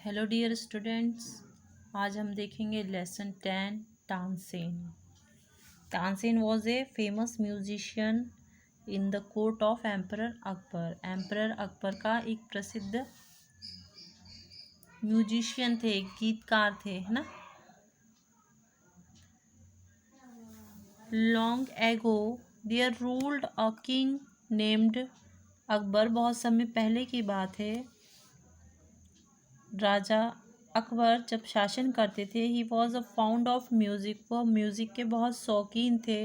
Hello dear students, आज हम देखेंगे lesson 10 Tansen. Tansen was a famous musician in the court of emperor Akbar. Emperor Akbar का एक प्रसिद्ध म्यूजिशियन थे, गीतकार थे, है ना। Long ago there ruled a king named Akbar. बहुत समय पहले की बात है, राजा अकबर जब शासन करते थे। He was a found of music, वह म्यूज़िक के बहुत शौकीन थे।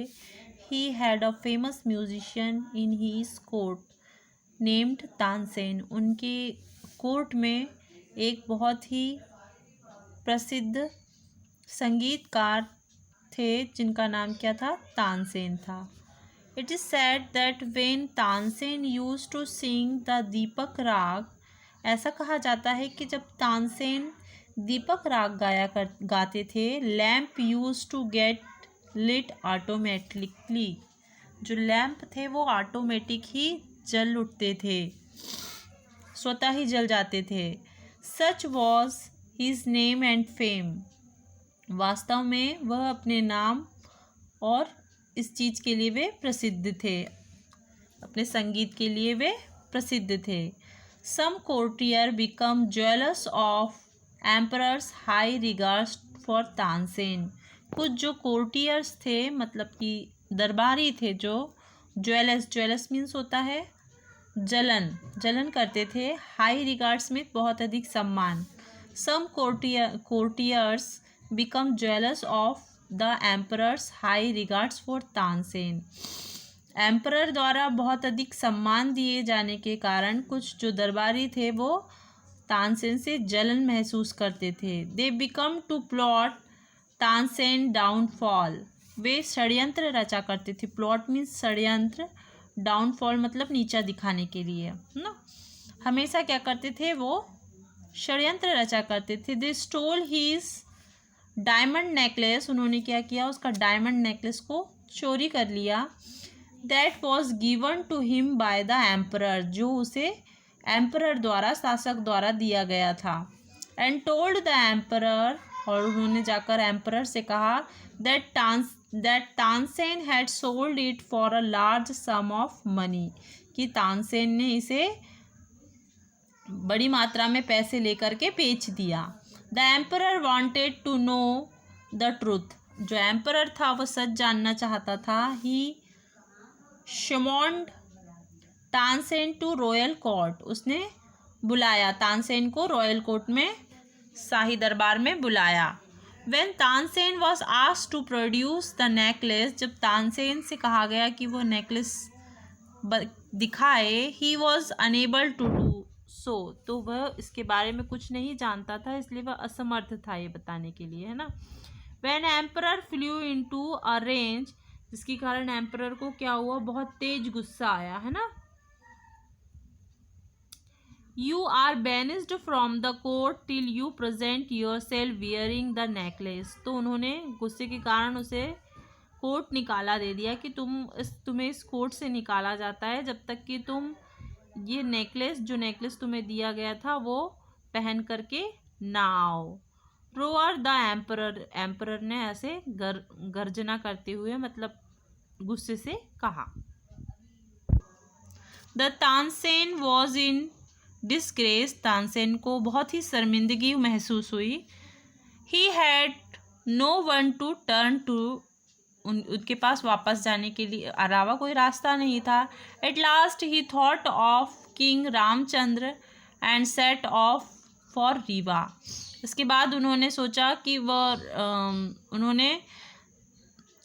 He had a famous musician in his court named Tansen. उनके कोर्ट में एक बहुत ही प्रसिद्ध संगीतकार थे जिनका नाम क्या था? तानसेन था। It is said that when Tansen use to sing the Deepak raga, ऐसा कहा जाता है कि जब तानसेन दीपक राग गाते थे, lamp used to get lit automatically, जो लैम्प थे वो ऑटोमेटिक ही जल उठते थे, स्वतः ही जल जाते थे। सच was his name and fame, वास्तव में वह अपने नाम और इस चीज़ के लिए वे प्रसिद्ध थे, अपने संगीत के लिए वे प्रसिद्ध थे। Some courtier become jealous of emperor's high regards for Tansen. कुछ जो कोर्टियर्स थे, मतलब कि दरबारी थे, जो ज्वेलस मीन्स होता है जलन करते थे। हाई रिगार्ड्स में बहुत अधिक सम्मान। Some courtiers become jealous of the emperor's high regards for Tansen. Emperor द्वारा बहुत अधिक सम्मान दिए जाने के कारण कुछ जो दरबारी थे वो तानसेन से जलन महसूस करते थे। They become to plot Tansen downfall, वे षड्यंत्र रचा करते थे। प्लॉट मीन्स षड्यंत्र, डाउनफॉल मतलब नीचा दिखाने के लिए, ना। हमेशा क्या करते थे? वो षड्यंत्र रचा करते थे। दे स्टोल हीज डायमंड नेकलेस, उन्होंने क्या किया? उसका डायमंड नेकलेस को चोरी कर लिया। That was given to him by the emperor, जो उसे एम्परर द्वारा, शासक द्वारा दिया गया था। एंड टोल्ड द एम्परर, और उन्होंने जाकर एम्परर से कहा that Tansen had sold it for a large some of money, कि तानसेन ने इसे बड़ी मात्रा में पैसे लेकर के बेच दिया। The emperor wanted to know the truth, जो एम्परर था वो सच जानना चाहता था। He summoned Tansen to royal court, उसने बुलाया तानसेन को रॉयल कोर्ट में, शाही दरबार में बुलाया। When Tansen was asked to produce the necklace, जब तानसेन से कहा गया कि वो नेकलेस दिखाए, he was unable to do so, तो वह इसके बारे में कुछ नहीं जानता था, इसलिए वह असमर्थ था ये बताने के लिए, है ना। When emperor flu into a range, जिसके कारण एम्परर को क्या हुआ? बहुत तेज गुस्सा आया, है ना। You are banished from the court till you present yourself wearing the necklace, तो उन्होंने गुस्से के कारण उसे कोर्ट निकाला दे दिया कि तुम्हें इस कोर्ट से निकाला जाता है जब तक कि तुम ये नेकलेस तुम्हें दिया गया था वो पहन करके ना आओ। रोअर द एम्परर ने ऐसे गर्जना करते हुए, मतलब गुस्से से कहा। The Tansen was in disgrace, Tansen को बहुत ही शर्मिंदगी महसूस हुई। He had no one to turn to, उनके पास वापस जाने के लिए अलावा कोई रास्ता नहीं था। At last he thought of king Ramchandra and set of for Rewa, इसके बाद उन्होंने सोचा कि उन्होंने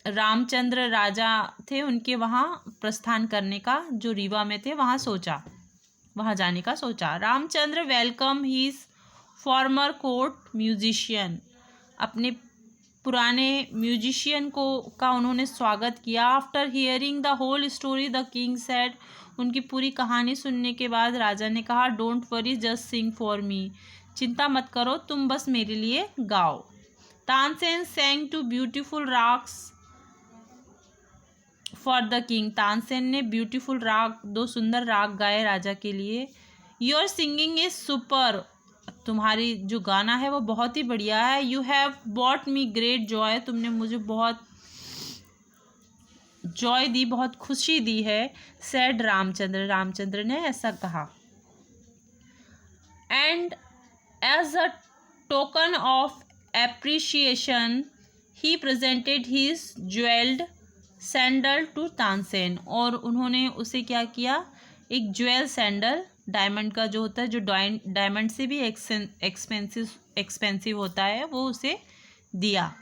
रामचंद्र राजा थे उनके वहाँ प्रस्थान करने का, जो रीवा में थे वहाँ जाने का सोचा। Ramchandra welcome his former court musician, अपने पुराने म्यूजिशियन का उन्होंने स्वागत किया। After hearing the whole story the king said, उनकी पूरी कहानी सुनने के बाद राजा ने कहा, don't worry just sing for me, चिंता मत करो, तुम बस मेरे लिए गाओ। Tansen sang two beautiful ragas for the king, Tansen ने ब्यूटीफुल राग, 2 सुंदर राग गाए राजा के लिए। योर सिंगिंग इज सुपर, तुम्हारी जो गाना है वो बहुत ही बढ़िया है। You have bought me great Joy, तुमने मुझे बहुत जॉय दी, बहुत खुशी दी है। सेड रामचंद्र, रामचंद्र ने ऐसा कहा। And as a token of appreciation he presented his jewelled sandal to Tansen, और उन्होंने उसे क्या किया, एक ज्वेल सैंडल, डायमंड का जो होता है, जो डायमंड से भी एक्सपेंसिव होता है, वो उसे दिया।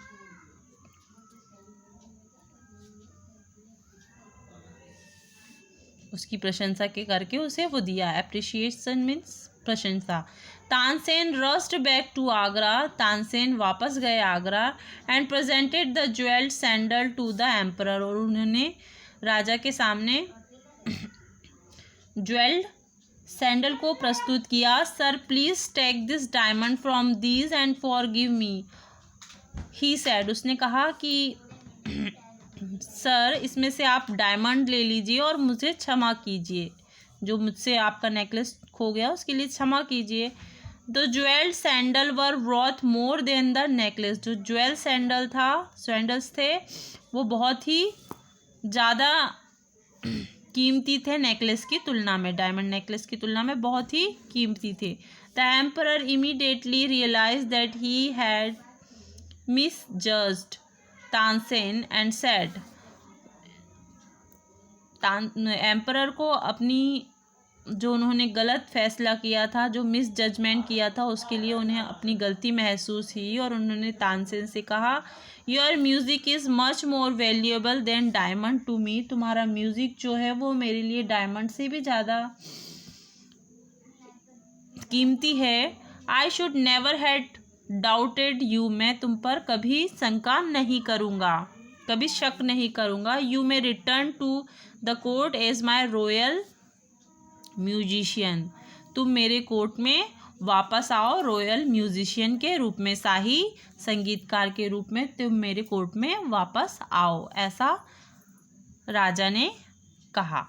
उसकी प्रशंसा के करके उसे वो दिया। एप्रिशिएशन मीन्स प्रशंसा। Tansen rushed back to Agra, Tansen वापस गए Agra. And presented the jewelled sandal to the emperor, और उन्होंने राजा के सामने ज्वेल्ड सैंडल को प्रस्तुत किया। Sir please take this diamond from these and forgive me, he said, उसने कहा कि सर इसमें से आप डायमंड ले लीजिए और मुझे क्षमा कीजिए, जो मुझसे आपका नेकलेस खो गया उसके लिए क्षमा कीजिए। The jewelled sandal were worth more than the necklace, जो ज्वेल सैंडल था, सैंडल्स थे, वो बहुत ही ज़्यादा कीमती थे नेकलेस की तुलना में, डायमंड नेकलेस की तुलना में बहुत ही कीमती थे। The emperor immediately realise that he had misjudged Tansen and said, emperor को अपनी जो उन्होंने गलत फैसला किया था, जो मिस जजमेंट किया था, उसके लिए उन्हें अपनी गलती महसूस हुई, और उन्होंने तानसेन से कहा your music is much more valuable than diamond to me, तुम्हारा म्यूज़िक जो है वो मेरे लिए डायमंड से भी ज़्यादा कीमती है। I should never had doubted you, मैं तुम पर कभी शंका नहीं करूँगा, कभी शक नहीं करूँगा। You may return to the court as my royal musician, तुम मेरे कोर्ट में वापस आओ रॉयल म्यूजिशियन के रूप में, शाही संगीतकार के रूप में तुम मेरे कोर्ट में वापस आओ, ऐसा राजा ने कहा।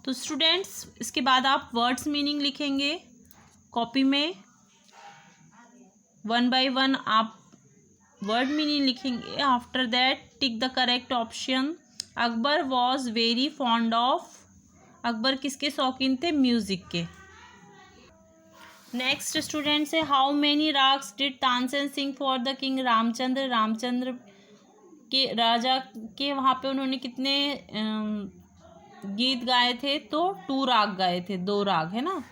तो स्टूडेंट्स इसके बाद आप वर्ड्स मीनिंग लिखेंगे कॉपी में, वन बाय वन आप वर्ड मीनिंग लिखेंगे। After that tick the correct option. Akbar was very fond of, Akbar किसके शौकीन थे, म्यूजिक के। नेक्स्ट स्टूडेंट्स है how many ragas did Tansen sing for the king Ramchandra, Ramchandra के राजा के वहाँ पे उन्होंने कितने गीत गाए थे, तो 2 राग गाए थे, 2 राग है ना।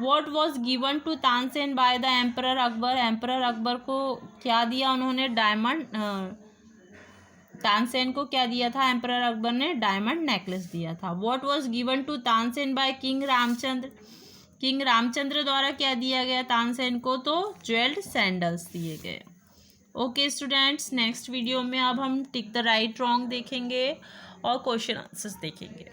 What was given to Tansen by the emperor Akbar, emperor Akbar को क्या दिया उन्होंने, डायमंड, तानसेन को क्या दिया था, एम्परर अकबर ने डायमंड नेकलेस दिया था। What was given to Tansen by king Ramchandra, king Ramchandra द्वारा क्या दिया गया तानसेन को, तो ज्वेल्ड सैंडल्स दिए गए। ओके स्टूडेंट्स, नेक्स्ट वीडियो में अब हम टिक द राइट रॉन्ग देखेंगे और क्वेश्चन आंसर्स देखेंगे।